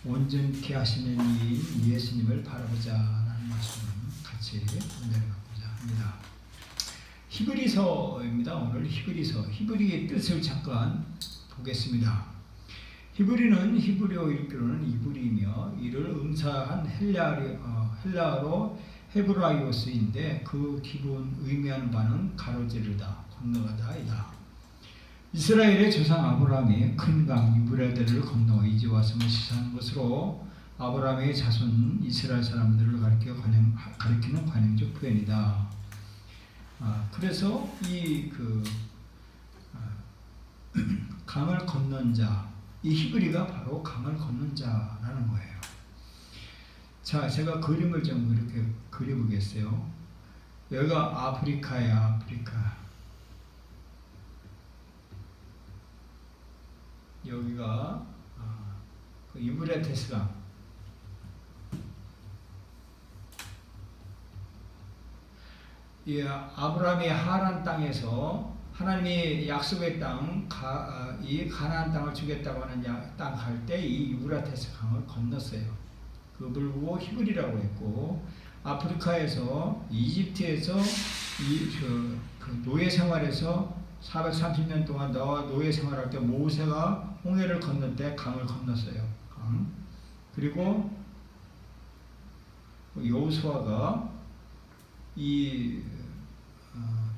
온전케 하시는 이인 예수님을 바라보자 라는 말씀을 같이 내려가고자 합니다. 히브리서입니다. 오늘 히브리의 뜻을 잠깐 보겠습니다. 히브리는 히브리어 읽기로는 이브리이며 이를 음사한 헬라어로 헤브라이오스인데 그 기본 의미하는 바는 가로지르다, 건너가다이다. 이스라엘의 조상 아브라함이 큰 강 유브라데를 건너 이제 왔음을 시사하는 것으로 아브라함의 자손 이스라엘 사람들을 가리키는 관용적 표현이다. 그래서 강을 건넌 자, 이 히브리가 바로 강을 건넌 자라는 거예요. 자, 제가 그림을 좀 이렇게 그려보겠어요. 여기가 아프리카야, 아프리카. 여기가 유브라테스강. 이 아브라함이 하란 땅에서 하나님이 약속의 땅, 이 가나안 땅을 주겠다고 하는 땅 갈 때 이 유브라테스 강을 건넜어요. 그걸 보고 히브리라고 했고, 아프리카에서 이집트에서 그 노예 생활에서 430년 동안 노예 생활할 때 모세가 홍해를 건널 때 강을 건넜어요. 그리고 여호수아가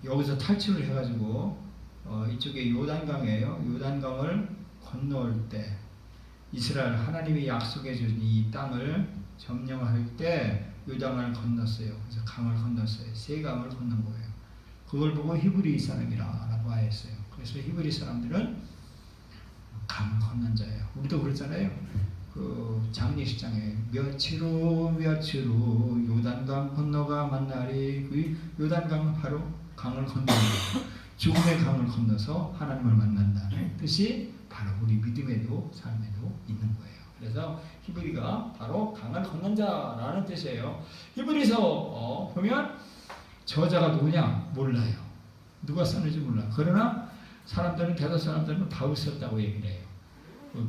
여기서 탈출을 해가지고 이쪽에 요단강이에요. 요단강을 건널 때 이스라엘 하나님이 약속해 준 이 땅을 점령할 때 요단강을 건넜어요. 그래서 강을 건넜어요. 세 강을 건넌 거예요. 그걸 보고 히브리 사람이라고 하였어요. 그래서 히브리 사람들은 강을 건넌 자예요. 우리도 그랬잖아요. 그 장례식장에 며칠 후 요단강 건너가 만나리. 그 요단강은 바로 강을 건너는 거예요. 죽음의 강을 건너서 하나님을 만난다는 뜻이 바로 우리 믿음에도 삶에도 있는 거예요. 그래서 히브리가 바로 강을 건넌 자라는 뜻이에요. 히브리서 보면 저자가 누구냐 몰라요. 누가 썼는지 몰라. 그러나 대다수 사람들은 바울 썼다고 얘기를 해요.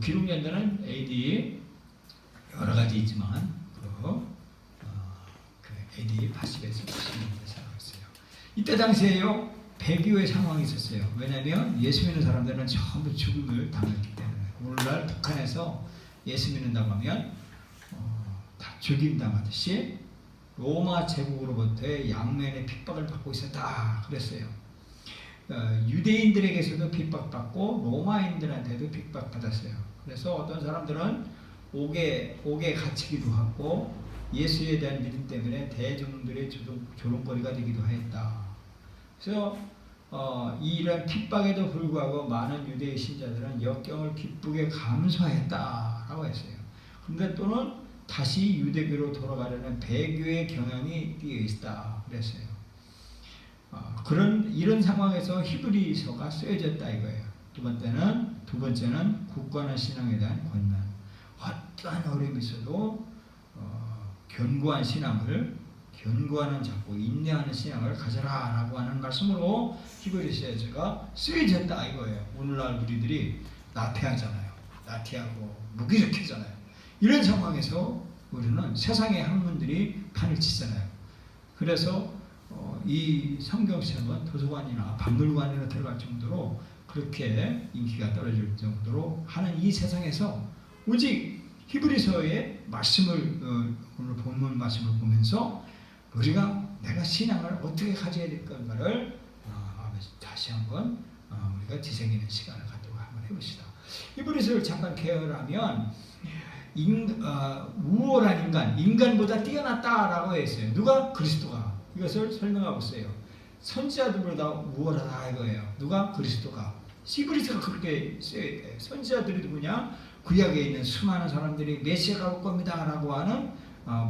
기록연대는 AD 여러 가지 있지만 AD 80에서 90년대 살아갔어요. 이때 당시에요 배교의 상황이 있었어요. 왜냐하면 예수 믿는 사람들은 전부 죽음을 당했기 때문에. 오늘날 북한에서 예수 믿는다고 하면 다 죽임당하듯이 로마 제국으로부터의 양면의 핍박을 받고 있었다 그랬어요. 유대인들에게서도 핍박받고 로마인들한테도 핍박받았어요. 그래서 어떤 사람들은 옥에 갇히기도 하고 예수에 대한 믿음 때문에 대중들의 조롱거리가 되기도 하였다. 그래서 이런 핍박에도 불구하고 많은 유대의 신자들은 역경을 기쁘게 감수하였다라고 했어요. 그런데 또는 다시 유대교로 돌아가려는 배교의 경향이 띄어 있다 그랬어요. 이런 상황에서 히브리서가 쓰여졌다 이거예요. 두 번째는 굳건한 신앙에 대한 권면. 어떠한 어려움이 있어도 견고한 신앙을, 견고하는 자고 인내하는 신앙을 가져라라고 하는 말씀으로 히브리서가 쓰여졌다 이거예요. 오늘날 우리들이 나태하잖아요. 나태하고 무기력해잖아요. 이런 상황에서 우리는 세상의 학문들이 판을 치잖아요. 그래서 이 성경책은 도서관이나 박물관이나 들어갈 정도로 그렇게 인기가 떨어질 정도로 하는 이 세상에서 오직 히브리서의 말씀을 오늘 본문 말씀을 보면서 내가 신앙을 어떻게 가져야 될 건가를 다시 한번 우리가 되새기는 시간을 갖도록 한번 해봅시다. 히브리서를 잠깐 개열하면 우월한 인간보다 뛰어났다라고 했어요. 누가? 그리스도가. 이것을 설명하고 있어요. 선지자들보다 우월하다 이거예요. 누가? 그리스도가. 히브리서가 그렇게 써야 돼요. 선지자들이 누구냐? 구약에 있는 수많은 사람들이 메시아가 올 겁니다 라고 하는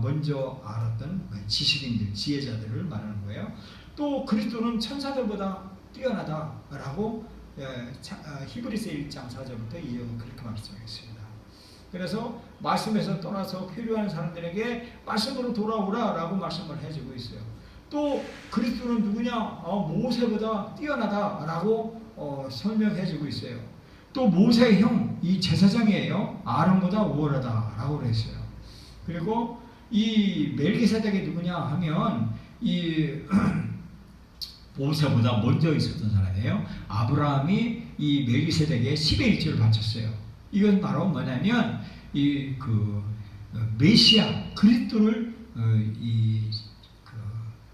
먼저 알았던 지식인들, 지혜자들을 말하는 거예요. 또 그리스도는 천사들보다 뛰어나다라고 히브리서 1장 4절부터 이어는 그렇게 말씀하겠습니다. 그래서 말씀에서 떠나서 필요한 사람들에게 말씀으로 돌아오라라고 말씀을 해주고 있어요. 또 그리스도는 누구냐? 모세보다 뛰어나다라고 설명해주고 있어요. 또 모세의 형 이 제사장이에요. 아론보다 우월하다라고 그랬어요. 그리고 이 멜기세덱이 누구냐 하면 이 모세보다 먼저 있었던 사람이에요. 아브라함이 이 멜기세덱에 10의 1조를 바쳤어요. 이건 바로 뭐냐면 이 메시아 그리스도를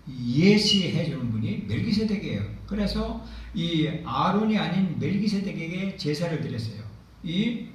예시해 주는 분이 멜기세덱이에요. 그래서 이 아론이 아닌 멜기세덱에게 제사를 드렸어요. 이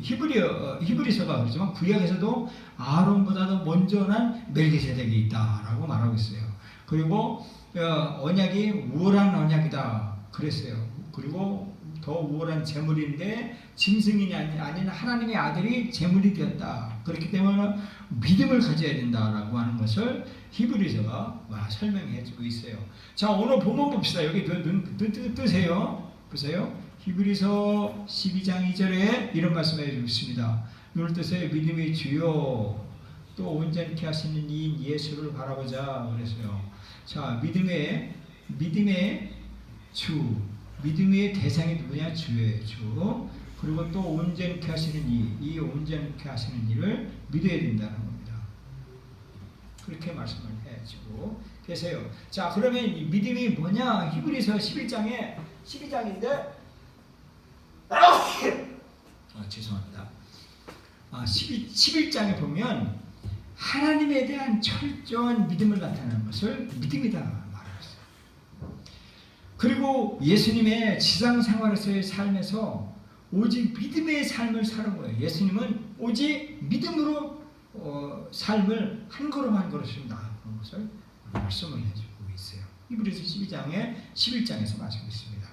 히브리서가 그렇지만 구약에서도 아론보다도 먼저 난 멜기세덱이 있다라고 말하고 있어요. 그리고 언약이 우월한 언약이다 그랬어요. 그리고 더 우월한 제물인데 짐승이 아닌 하나님의 아들이 제물이 되었다. 그렇기 때문에 믿음을 가져야 된다라고 하는 것을 히브리서가 설명해 주고 있어요. 자, 오늘 본문 봅시다. 여기 눈 뜨세요. 보세요. 히브리서 12장 2절에 이런 말씀해 주고 있습니다. 눈을 뜨세요. 믿음의 주요 또 온전케 하시는 이인 예수를 바라보자 그랬어요. 자, 믿음의 주, 믿음의 대상이 누구냐? 주예요. 주. 그리고 또 온전케 하시는 이 온전케 하시는 이를 믿어야 된다는 겁니다. 그렇게 말씀을 해주고 계세요. 자, 그러면 이 믿음이 뭐냐? 히브리서 12장인데 죄송합니다. 11장에 보면 하나님에 대한 철저한 믿음을 나타내는 것을 믿음이다 말했어요. 그리고 예수님의 지상 생활에서의 삶에서 오직 믿음의 삶을 사는 거예요. 예수님은 오직 믿음으로 삶을 한 걸음 한 걸음씩 나아가는 것을 말씀을 해주고 있어요. 히브리서 12장에 11장에서 말씀하고 있습니다.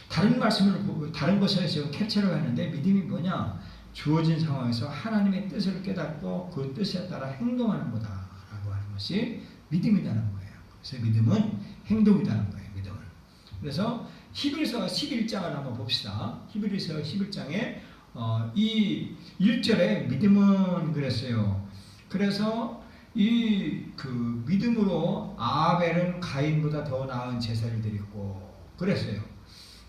다른 말씀을 보고 다른 것을 지금 캡처를 하는데 믿음이 뭐냐? 주어진 상황에서 하나님의 뜻을 깨닫고 그 뜻에 따라 행동하는 거다라고 하는 것이 믿음이라는 거예요. 그래서 믿음은 행동이라는 거예요. 믿음은. 그래서 히브리서 11장을 한번 봅시다. 히브리서 11장에 이 1절에 믿음은 그랬어요. 그래서 그 믿음으로 아벨은 가인보다 더 나은 제사를 드렸고 그랬어요.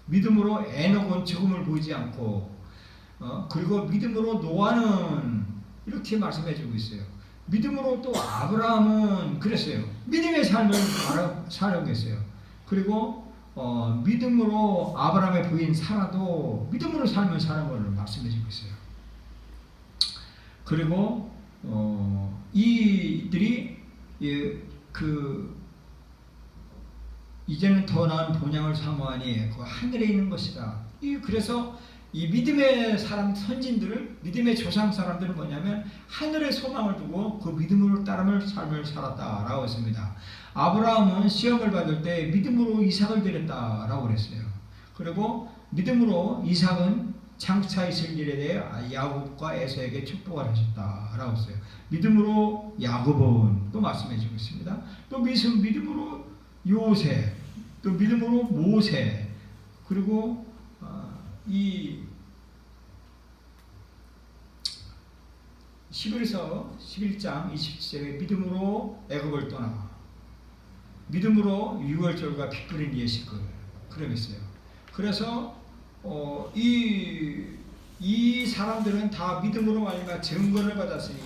믿음으로 에녹은 죽음을 보지 않고 그리고 믿음으로 노아는 이렇게 말씀해주고 있어요. 믿음으로 또 아브라함은 그랬어요. 믿음의 삶을 살아가고 있어요. 그리고 믿음으로 아브라함의 부인 사라도 믿음으로 삶을 사는 것을 말씀해주고 있어요. 그리고 이들이 이제는 더 나은 본향을 사모하니 그 하늘에 있는 것이다. 그래서 이 믿음의 사람 선진들을 믿음의 조상 사람들은 뭐냐면 하늘의 소망을 두고 그 믿음으로 따르는 삶을 살았다라고 했습니다. 아브라함은 시험을 받을 때 믿음으로 이삭을 드렸다라고 그랬어요. 그리고 믿음으로 이삭은 장차 있을 일에 대해 야곱과 에서에게 축복을 하셨다라고 했어요. 믿음으로 야곱은 또 말씀해주고 있습니다. 또 믿음으로 요셉, 또 믿음으로 모세, 그리고 이 히브리서 11장 27절에 믿음으로 애굽을 떠나 믿음으로 유월절과 피 뿌린 예식을 그러고 있어요. 그래서 이 사람들은 다 믿음으로 말미암아 증거를 받았으니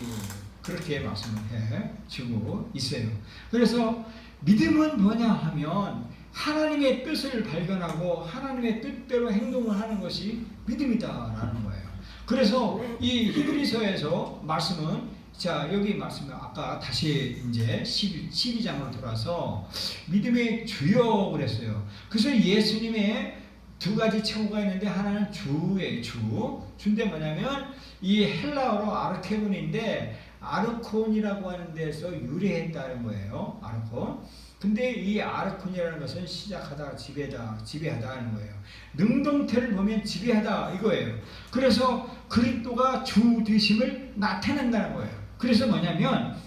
그렇게 말씀을 해주고 있어요. 그래서 믿음은 뭐냐 하면 하나님의 뜻을 발견하고 하나님의 뜻대로 행동을 하는 것이 믿음이다라는 거예요. 그래서 이 히브리서에서 말씀은 자 여기 말씀은 아까 다시 이제 12장으로 돌아서 믿음의 주요 그랬어요. 그래서 예수님의 두 가지称呼가 있는데 하나는 주의 주인데 뭐냐면 이 헬라어로 아르케곤인데 아르콘이라고 하는 데서 유래했다는 거예요. 아르콘. 근데 이 아르콘이라는 것은 시작하다, 지배하다 하는 거예요. 능동태를 보면 지배하다 이거예요. 그래서 그리스도가 주 되심을 나타낸다는 거예요. 그래서 뭐냐면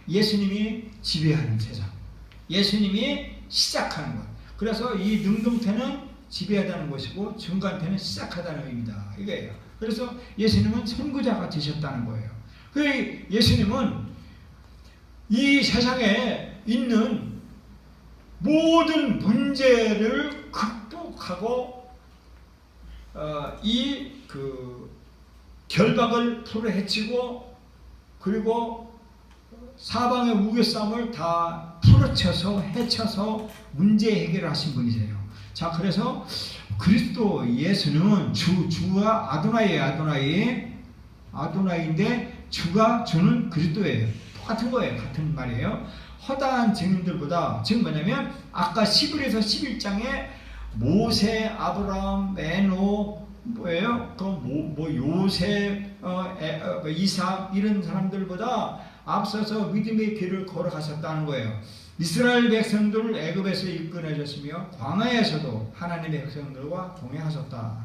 예수님이 지배하는 세상, 예수님이 시작하는 것. 그래서 이 능동태는 지배하다는 것이고 중간태는 시작하다는 의미다 이거예요. 그래서 예수님은 선구자가 되셨다는 거예요. 그 예수님은 이 세상에 있는 모든 문제를 극복하고 이 그 결박을 풀어 헤치고 그리고 사방의 우겨싸움을 다 풀어쳐서 헤쳐서 문제 해결을 하신 분이세요. 자, 그래서 그리스도 예수는 주가 아도나이인데 주는 그리스도예요. 똑같은 거예요. 같은 말이에요. 허다한 증인들보다, 즉 뭐냐면 아까 11에서 11장에 모세, 아브라함, 에녹, 뭐예요? 요셉, 이삭 이런 사람들보다 앞서서 믿음의 길을 걸어가셨다는 거예요. 이스라엘 백성들을 애굽에서 이끌어내셨으며 광야에서도 하나님의 백성들과 동행하셨다.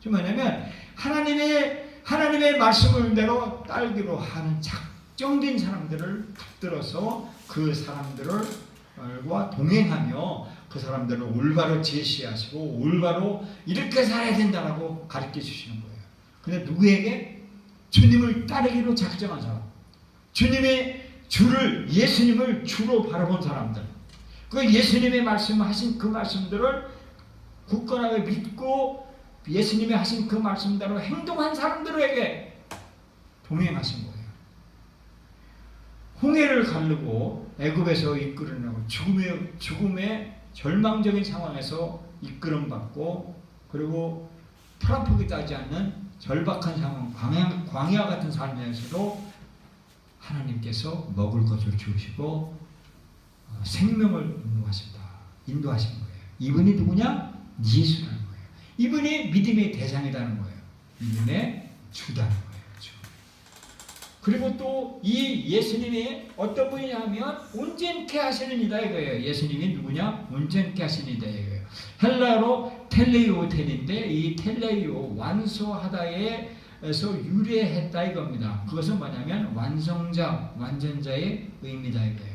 좀 뭐냐면 하나님의 말씀대로 따르기로 하는 작정된 사람들을 붙들어서 그 사람들과 동행하며 그 사람들을 올바로 제시하시고 올바로 이렇게 살아야 된다라고 가르쳐 주시는 거예요. 근데 누구에게? 주님을 따르기로 작정한 사람, 예수님을 주로 바라본 사람들, 그 예수님의 말씀하신 그 말씀들을 굳건하게 믿고 예수님이 하신 그 말씀대로 행동한 사람들에게 동행하신 거예요. 홍해를 가르고 애굽에서 이끌어내고 죽음의 절망적인 상황에서 이끌음받고 그리고 풀아프기도 하지 않는 절박한 상황, 광야 같은 삶에서도 하나님께서 먹을 것을 주시고 생명을 인도하신 거예요. 이분이 누구냐? 예수라는 거예요. 이분이 믿음의 대상이라는 거예요. 믿음의 주다는 거예요. 그리고 또 이 예수님이 어떤 분이냐 하면 온전케 하시는 이다 이거예요. 예수님이 누구냐? 온전케 하시는 이다 이거예요. 헬라어로 텔레이오텐인데 이 텔레이오 완소하다에서 유래했다 이겁니다. 그것은 뭐냐면 완성자, 완전자의 의미다 이거예요.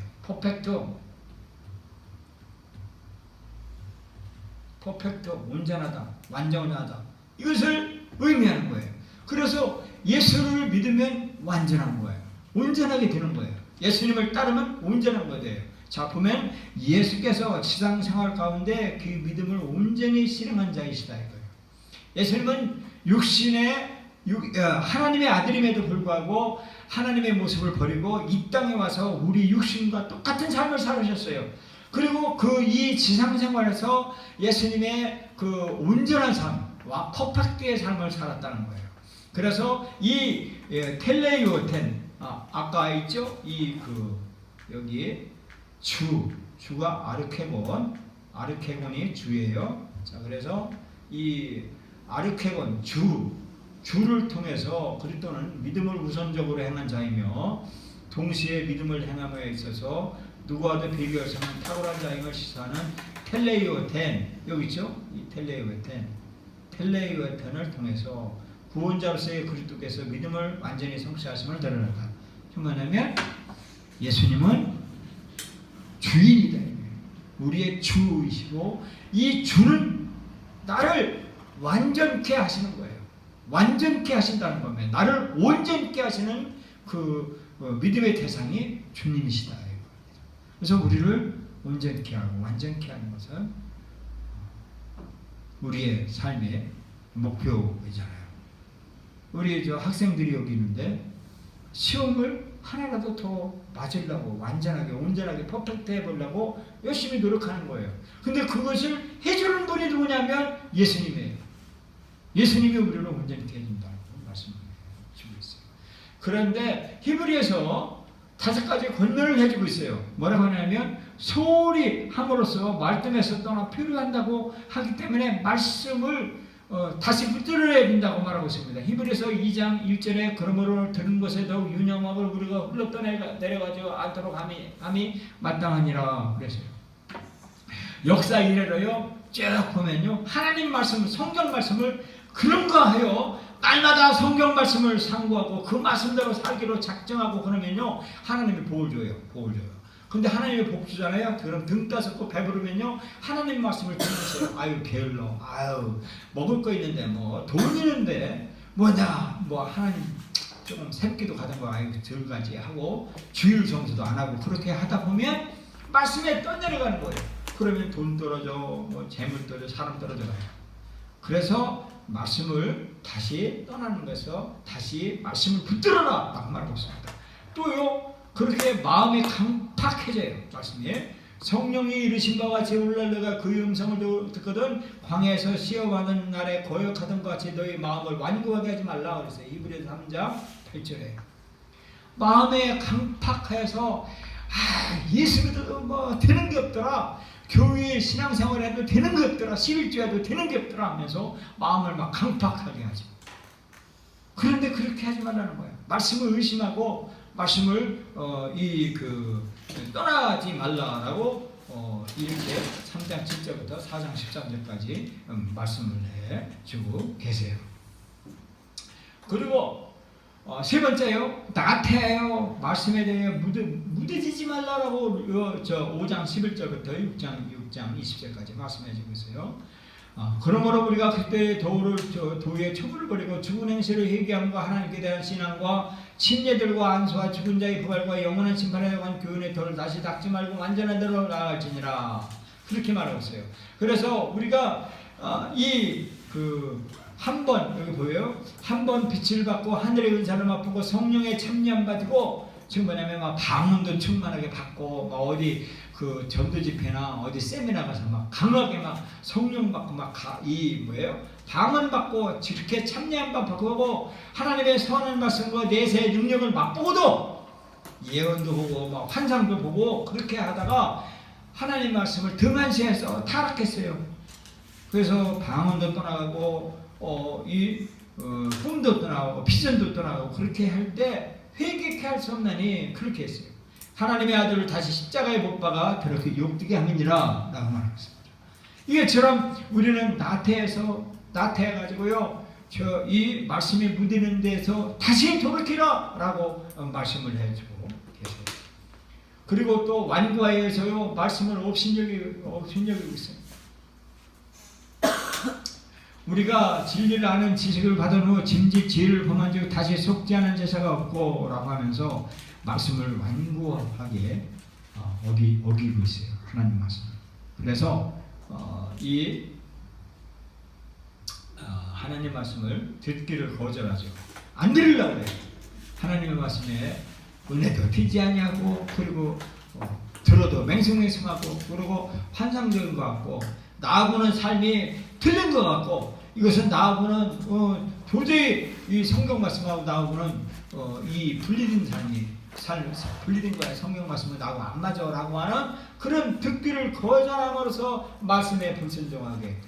퍼펙트, 온전하다, 완전하다. 이것을 의미하는 거예요. 그래서 예수를 믿으면 완전한 거예요. 온전하게 되는 거예요. 예수님을 따르면 온전한 거예요. 자, 보면 예수께서 지상생활 가운데 그 믿음을 온전히 실행한 자이시다 이거예요. 예수님은 하나님의 아들임에도 불구하고 하나님의 모습을 버리고 이 땅에 와서 우리 육신과 똑같은 삶을 살으셨어요. 그리고 이 지상생활에서 예수님의 그 온전한 삶, 퍼펙트의 삶을 살았다는 거예요. 그래서 이 텔레이오텐, 아까 있죠? 여기 주가 아르케곤이 주예요. 자, 그래서 이 아르케곤 주를 통해서 그리스도는 믿음을 우선적으로 행한 자이며 동시에 믿음을 행함에 있어서 누구와도 비교할 수 없는 탁월한 자임을 시사하는 텔레이오텐, 여기 있죠? 이 텔레이오텐을 통해서 구원자로서의 그리스도께서 믿음을 완전히 성취하심을 드러낸다. 뭐냐면 예수님은 주인이다. 우리의 주이시고 이 주는 나를 완전케 하시는 거예요. 완전케 하신다는 겁니다. 나를 온전케 하시는 그 믿음의 대상이 주님이시다. 그래서 우리를 온전케 하고 완전케 하는 것은 우리의 삶의 목표이잖아요. 우리 학생들이 여기 있는데 시험을 하나라도 더 맞으려고 완전하게 온전하게 퍼펙트 해보려고 열심히 노력하는 거예요. 근데 그것을 해주는 분이 누구냐면 예수님이에요. 예수님이 우리를 온전케 해준다고 말씀하시고 있어요. 그런데 히브리에서 5가지 권면을 해주고 있어요. 뭐라고 하냐면 소홀히 함으로써 말씀에서 떠나 표류한다고 하기 때문에 말씀을 다시 붙들어야 된다고 말하고 있습니다. 히브리서 2장 1절에 그러므로 들은 것에 더욱 유념하고 우리가 흘러내려가지 않도록 함이 마땅하니라 그랬어요. 역사 이래로요 쭉 보면요 하나님 말씀, 성경 말씀을 그런가하여 날마다 성경 말씀을 상고하고 그 말씀대로 살기로 작정하고 그러면요 하나님이 복을 줘요. 근데 하나님의 복 주잖아요. 그럼 등 따숩고 배부르면요 하나님 말씀을 듣으세요. 아유 게을러, 아유 먹을 거 있는데 돈 있는데 하나님 조금 샘기도 가던 거 아유 덜 가지 하고 주일 정수도 안 하고 그렇게 하다 보면 말씀에 떠내려가는 거예요. 그러면 돈 떨어져, 재물 떨어져, 사람 떨어져가요. 그래서 말씀을 다시 떠나는 것에서 다시 말씀을 붙들어라 라고 말하고 있습니다. 또요, 그렇게 마음이 강팍해져요. 말씀이 성령이 이르신 바와 같이 오늘날 내가 그의 음성을 듣거든 광야에서 시험하는 날에 거역하던 것 같이 너희 마음을 완고하게 하지 말라 그랬어요. 이브리서 3장 8절에 마음에 강팍해서 예수 믿어도 뭐 되는 게 없더라, 교회 신앙생활 해도 되는 게 없더라, 11조 해도 되는 게 없더라 하면서 마음을 막 강팍하게 하죠. 그런데 그렇게 하지 말라는 거예요. 말씀을 의심하고 말씀을 떠나지 말라라고 이렇게 3장 7절부터 4장 13절까지 말씀을 해주고 계세요. 그리고 세 번째요, 나태해요. 말씀에 대해 무뎌지지 말라라고 5장 11절부터 6장 20절까지 말씀해주고 있어요. 그러므로 우리가 그때 도의 초부를 버리고 죽은 행실을 회개함과 하나님께 대한 신앙과 침례들과 안수와 죽은 자의 부활과 영원한 심판에 관한 교훈의 터를 다시 닦지 말고 완전한 대로 나아갈지니라, 그렇게 말하고 있어요. 그래서 우리가 한 번, 여기 보여요? 한 번 빛을 받고 하늘의 은사를 맛보고 성령의 참여함 받고, 지금 뭐냐면 막 방언도 충만하게 받고, 막 어디 그 전도 집회나 어디 세미나 가서 막 강하게 막 성령 받고 막 방언 받고 이렇게 참여함 받고 하나님의 선한 말씀과 내세의 능력을 맛보고도 예언도 보고 막 환상도 보고 그렇게 하다가 하나님 말씀을 등한시해서 타락했어요. 그래서 방언도 떠나가고 꿈도 떠나가고 비전도 떠나가고 그렇게 할 때 회개케 할 수 없나니 그렇게 했어요. 하나님의 아들을 다시 십자가에 못 박아 그렇게 욕되게 함이니라 라고 말하고 있습니다. 이게처럼 우리는 나태해가지고요, 이 말씀이 무디는 데서 다시 돌이키라 라고 말씀을 해주고 계세요. 그리고 또 완고하여서요, 말씀을 업신여기고 있어요. 우리가 진리를 아는 지식을 받은 후 짐짓 지혜를 범한 즉 다시 속지 않은 제사가 없고 라고 하면서 말씀을 완고하게 어기고 있어요. 하나님 말씀을. 그래서 하나님 말씀을 듣기를 거절하죠. 안 들으려고 그래요. 하나님의 말씀에 은혜도 되지 아니하고, 그리고 들어도 맹숭맹숭하고, 그리고 환상적인 것 같고, 나하고는 삶이 틀린 것 같고, 이것은 나하고는 도저히 이 성경 말씀하고 나하고는 이 분리된 분리된 거야. 성경 말씀은 나하고 안 맞아라고 하는 그런 듣기를 거절함으로써 말씀에 불순종하게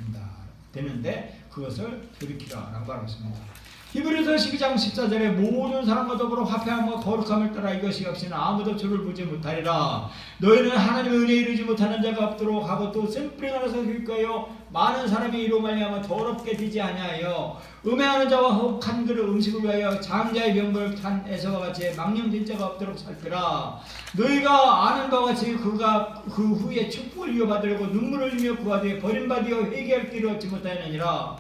되는데 그것을 돌이키라라고 말하고 있습니다. 히브리서 12장 14절에 모든 사람과 더불어 화평함과 거룩함을 따라 이것이 없이는 아무도 주를 보지 못하리라. 너희는 하나님의 은혜에 이르지 못하는 자가 없도록 하고 또 쓴뿌리가 나서 길거여 많은 사람이 이로 말미암아 더럽게 되지 아니하여 음해하는 자와 혹한 그릇 음식을 위하여 장자의 병을 탄 에서와 같이 망령된 자가 없도록 살피라. 너희가 아는 바와 같이 그가 그 후에 축복을 이어받으려고 눈물을 흘리며 구하되 버림받으여 회개할 길을 얻지 못하느니라.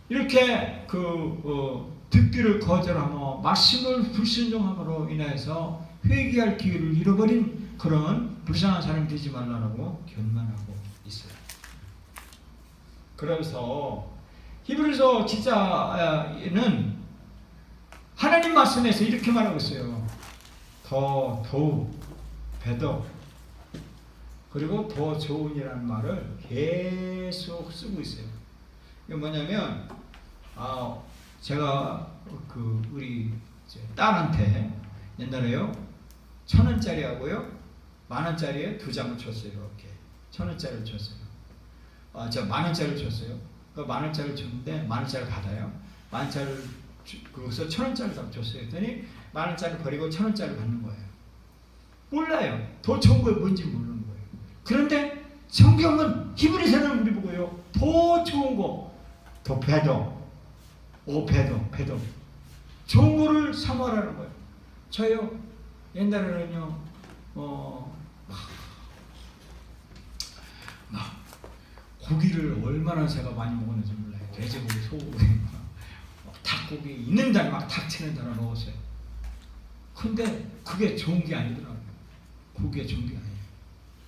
이렇게 듣기를 거절하며 말씀을 불순종함으로 인해서 회개할 기회를 잃어버린 그런 불쌍한 사람이 되지 말라고 결만하고 있어요. 그래서 히브리서 기자는 하나님 말씀에서 이렇게 말하고 있어요. 더욱 better 그리고 더 좋은이라는 말을 계속 쓰고 있어요. 이게 뭐냐면 제가 우리 딸한테 옛날에요 1,000원짜리 하고요 10,000원짜리에 2장을 줬어요. 이렇게 1,000원짜리를 줬어요. 제가 10,000원짜리를 줬어요. 그 10,000원짜리를 줬는데 10,000원짜리 받아요. 10,000원짜리를 그래서 1,000원짜리를 딱 줬어요. 했더니 10,000원짜리 버리고 1,000원짜리 받는 거예요. 몰라요. 더 좋은 거 뭔지 모르는 거예요. 그런데 성경은 히브리서는 우리 보고요 더 좋은 거, 더 배도, 배도 좋은 거를 사모하라는 거예요. 저요 옛날에는요 막 고기를 얼마나 제가 많이 먹었는지 몰라요. 돼지고기, 소고기, 닭고기 있는 날 막 닥치는 대로 먹었어요. 근데 그게 좋은 게 아니더라고요. 그게 좋은 게 아니에요.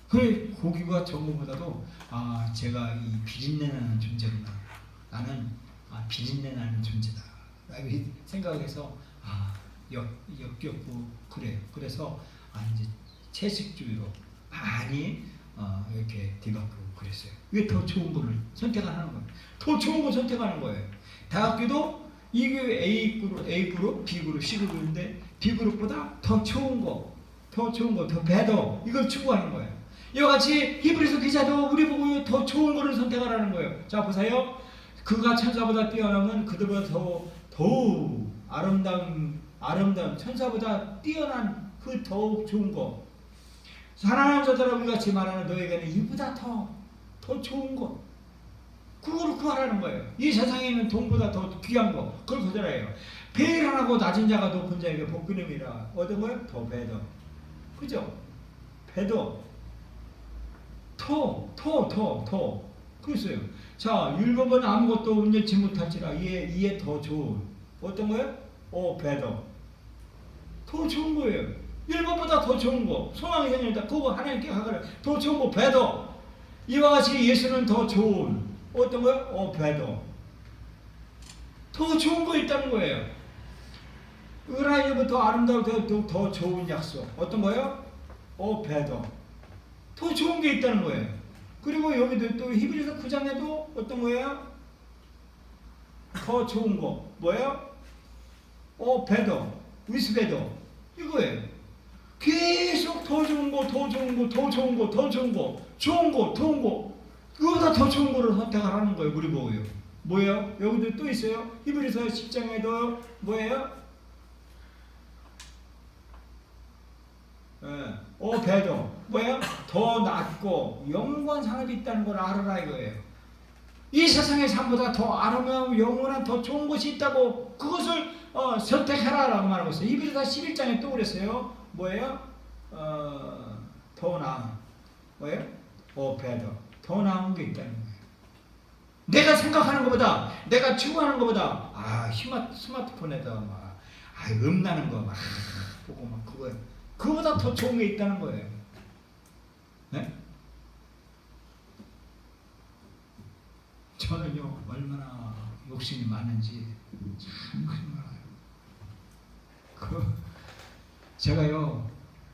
그 고기가 전부보다도 제가 이 비린내 나는 존재구나. 나는 비린내 나는 존재다. 라고 생각해서 역겹고 그래요. 그래서 이제 채식주의로 많이 이렇게 뒤바꾸고 그랬어요. 왜 더 좋은 거를 선택하는 거예요? 더 좋은 거 선택하는 거예요. 대학교도 이게 A 그룹, B 그룹, C 그룹인데 B 그룹보다 더 좋은 거, 더 베더 이걸 추구하는 거예요. 이와 같이 히브리서 기자도 우리 보고 더 좋은 거를 선택하라는 거예요. 자 보세요. 그가 천사보다 뛰어나면 그들보다 더욱 아름다운 천사보다 뛰어난 그 더욱 좋은 거. 사랑하는 자들아 우리 같이 말하는 너에게는 이보다 더 좋은 거. 그거를 구하라는 거예요. 이 세상에 있는 돈보다 더 귀한 거. 그걸 거절해요. 배일하고 낮은 자가 높은 자에게 복근음이라. 어떤 거예요? 더 베더. 그죠? 베더. 더. 그랬어요. 자, 율법은 아무것도 온전치 못할지라 이에 더 좋은. 어떤 거예요? 베더. 더 좋은 거예요. 율법보다 더 좋은 거. 소망이 생긴다. 그거 하나님께 가거라. 더 좋은 거 베더. 이와 같이 예수는 더 좋은. 어떤 거예요? 베더. 더 좋은 거 있다는 거예요. 으라이부터 아름다운 더 좋은 약속. 어떤 거예요? 베더. 더 좋은 게 있다는 거예요. 그리고 여기도 또 히브리서 9장에도 어떤 거예요? 더 좋은 거. 뭐예요? 베더. 위스 베더. 이거예요. 계속 더 좋은 거. 그거보다 더 좋은 거를 선택하라는 거예요. 우리 보고요. 뭐예요? 여기도 또 있어요. 히브리서 10장에도 뭐예요? 베더. 뭐예요? 더 낫고 영원한 산업이 있다는 걸 알아라 이거예요. 이 세상의 삶보다 더 아름다운 영원한 더 좋은 것이 있다고 그것을 선택해라 라고 말하고 있어요. 히브리서 11장에 또 그랬어요. 뭐예요? 더 나은 뭐예요? 베더. 더 나은 게 있다는 거예요. 내가 생각하는 것보다 내가 추구하는 것보다 스마트폰에다 막 음나는 거 막 보고 막 그거보다 더 좋은 게 있다는 거예요. 네? 저는요 얼마나 욕심이 많은지 참 몰라요. 제가요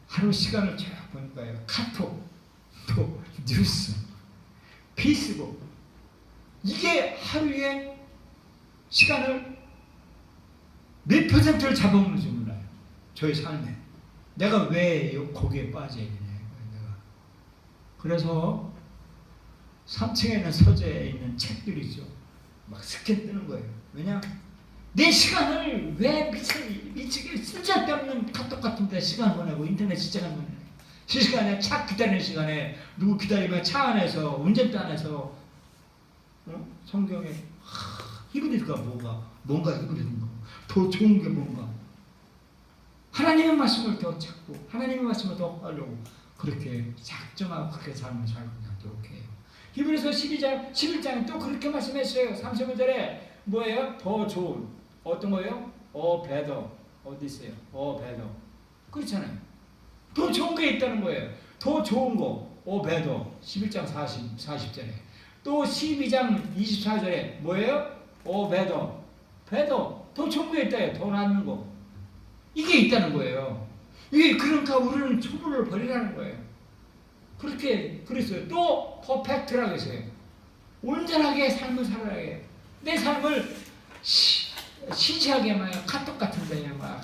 하루 시간을 쭉 보니까요 카톡 또 뉴스 페이스북 이게 하루에 시간을 몇 %를 잡아먹는지 몰라요. 저의 삶에 내가 왜 거기에 빠져야 되냐 내가. 그래서 3층에는 서재에 있는 책들이죠. 막 스캔 뜨는 거예요. 왜냐? 내 시간을 왜 미치게 쓸데없는 카톡 같은 데 시간 보내고 인터넷 시간 보내고 시간에 차 기다리는 시간에 누구 기다리면 차 안에서 운전대 안에서 성경에 히브리서가 뭔가 히브리서인가 더 좋은 게 뭔가 하나님의 말씀을 더 찾고 하나님의 말씀을 더 하려고 그렇게 작정하고 그렇게 삶을 살고 이렇게 해요. 히브리서 11장에 또 그렇게 말씀했어요. 35절에 뭐예요? 더 좋은 어떤 거예요? 베더. 어디 있어요? 베더. 그렇잖아요. 더 좋은 게 있다는 거예요. 더 좋은 거. 베더. 11장 40절에 또 12장 24절에 뭐예요? 베더. 더 좋은 게 있다요. 더 낫는 거. 이게 있다는 거예요. 이게 그러니까 우리는 초보를 버리라는 거예요. 그렇게 그랬어요. 또 퍼펙트라고 했어요. 온전하게 삶을 살아야 해요. 내 삶을 시시하게 막 카톡 같은 데 막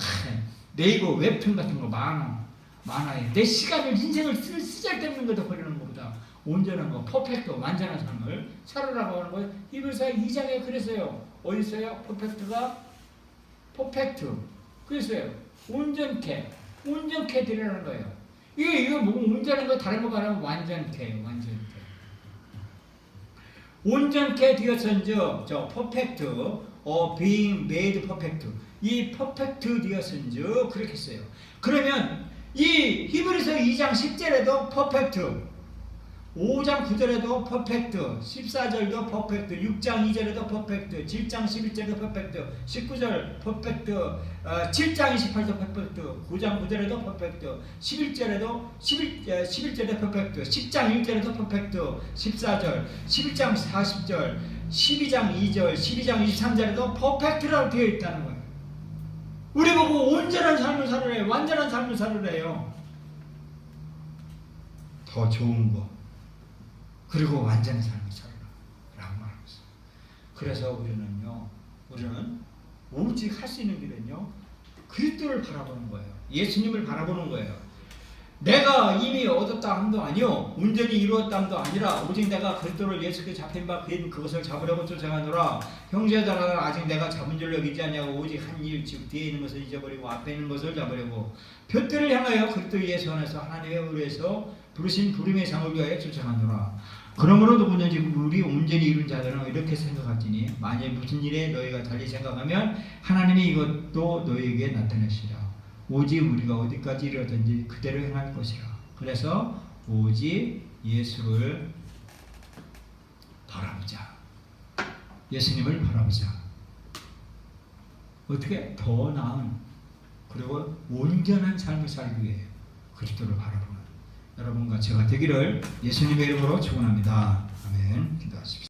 네이버 웹툰 같은 거 많아요. 내 시간을 인생을 쓰잘데없는 것도 버리는 것보다 온전한 거, 퍼펙트, 완전한 삶을 살으라고 하는 거예요. 히브리서 2장에 그랬어요. 어디 있어요? 퍼펙트. 그랬어요. 온전케 드리라는 거예요. 이거 뭐 온전한 거 다른 거 말하면 완전케. 온전케 되었은즉 저 퍼펙트 being made perfect 이 퍼펙트 되었은즉 그렇게 했어요. 그러면 이 히브리서 2장 10절에도 퍼펙트 5장 9절에도 퍼펙트, 14절도 퍼펙트, 6장 2절에도 퍼펙트, 7장 11절에도 퍼펙트, 19절 퍼펙트, 7장 28절도 퍼펙트, 9장 9절에도 퍼펙트, 11절에도 11절에 퍼펙트, 10장 1절에도 퍼펙트, 14절, 11장 40절, 12장 2절, 12장 23절에도 퍼펙트라고 되어 있다는 거예요. 우리 보고 온전한 삶을 살으래요. 완전한 삶을 살으래요. 더 좋은 거. 그리고 완전한 삶을 살아라 라고 말하고 있어요. 그래서 우리는 오직 할 수 있는 길은요, 그리스도를 바라보는 거예요. 예수님을 바라보는 거예요. 내가 이미 얻었다 함도 아니요, 온전히 이루었다 함도 아니라 오직 내가 그리스도를 예수께 잡힌 바 그것을 잡으려고 쫓아가노라. 형제들아, 아직 내가 잡은 줄 여기지 않냐고. 오직 한 일, 즉 뒤에 있는 것을 잊어버리고 앞에 있는 것을 잡으려고 표대를 향하여 그리스도 예수 안에서 하나님의 의로에서 부르신 부름의 상을 위하여 쫓아가노라. 그러므로 누구든지 우리 온전히 이룬 자들은 이렇게 생각할지니 만일 무슨 일에 너희가 달리 생각하면 하나님이 이것도 너희에게 나타내시라. 오직 우리가 어디까지 이르든지 그대로 행할 것이라. 그래서 오직 예수를 바라보자. 예수님을 바라보자. 어떻게 더 나은 그리고 온전한 삶을 살기 위해 그리스도를 바라보는 여러분과 제가 되기를 예수님의 이름으로 축원합니다. 아멘. 기도하십시오.